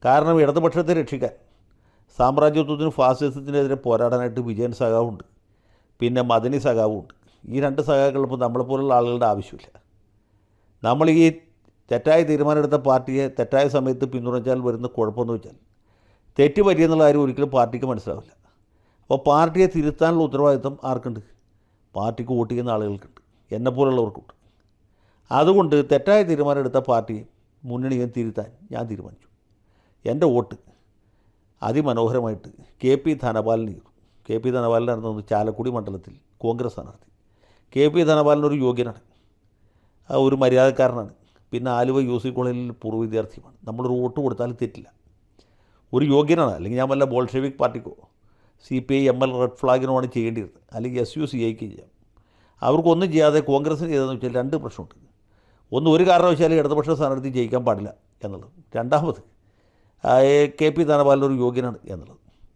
കാരണം ഇടതുപക്ഷത്തെ രക്ഷിക്കാൻ സാമ്രാജ്യത്വത്തിനും ഫാസിസത്തിനെതിരെ പോരാടാനായിട്ട് വിജയൻ സഖാവുണ്ട്, പിന്നെ മദനി സഖാവുണ്ട്. ഈ രണ്ട് സഖാക്കളിപ്പോൾ നമ്മളെപ്പോലുള്ള ആളുകളുടെ ആവശ്യമില്ല. നമ്മൾ ഈ തെറ്റായ തീരുമാനമെടുത്ത പാർട്ടിയെ തെറ്റായ സമയത്ത് പിന്തുണച്ചാൽ വരുന്ന കുഴപ്പമെന്ന് വെച്ചാൽ തെറ്റ് പറ്റിയെന്നുള്ള കാര്യം ഒരിക്കലും പാർട്ടിക്ക് മനസ്സിലാവില്ല. അപ്പോൾ പാർട്ടിയെ തിരുത്താനുള്ള ഉത്തരവാദിത്വം ആർക്കുണ്ട്? പാർട്ടിക്ക് വോട്ട് ചെയ്യുന്ന ആളുകൾക്കുണ്ട്, എന്നെപ്പോലുള്ളവർക്കുണ്ട്. അതുകൊണ്ട് തെറ്റായ തീരുമാനം എടുത്ത പാർട്ടിയെ മുന്നണിയെ തിരുത്താൻ ഞാൻ തീരുമാനിച്ചു. എൻ്റെ വോട്ട് അതിമനോഹരമായിട്ട് കെ പി ധനപാലന് ചെയ്തു. കെ പി ധനപാലനായിരുന്നു ചാലക്കുടി മണ്ഡലത്തിൽ കോൺഗ്രസ് സ്ഥാനാർത്ഥി. കെ പി ധനപാലനൊരു യോഗ്യനാണ്, ഒരു മര്യാദക്കാരനാണ്, പിന്നെ ആലുവ UC കോളേജിൽ പൂർവ്വ വിദ്യാർത്ഥിയുമാണ്. നമ്മളൊരു വോട്ട് കൊടുത്താലും തെറ്റില്ല, ഒരു യോഗ്യനാണ്. അല്ലെങ്കിൽ ഞാൻ വല്ല ബോൾഷെവിക് പാർട്ടിക്കോ CPI ML റെഡ് ഫ്ലാഗിനുമാണ് ചെയ്യേണ്ടിയിരുന്നത്, അല്ലെങ്കിൽ SUCIക്ക് ചെയ്യാം. അവർക്കൊന്നും ചെയ്യാതെ കോൺഗ്രസ്സിന് ചെയ്തതെന്ന് വെച്ചാൽ രണ്ട് പ്രശ്നമുണ്ട്. ഒന്ന്, ഒരു കാരണവശാലും ഇടതുപക്ഷ സ്ഥാനാർത്ഥി ജയിക്കാൻ പാടില്ല എന്നുള്ളത്. രണ്ടാമത്, കെ പി ധനപാലൻ ഒരു യോഗ്യനാണ് എന്നുള്ളത്.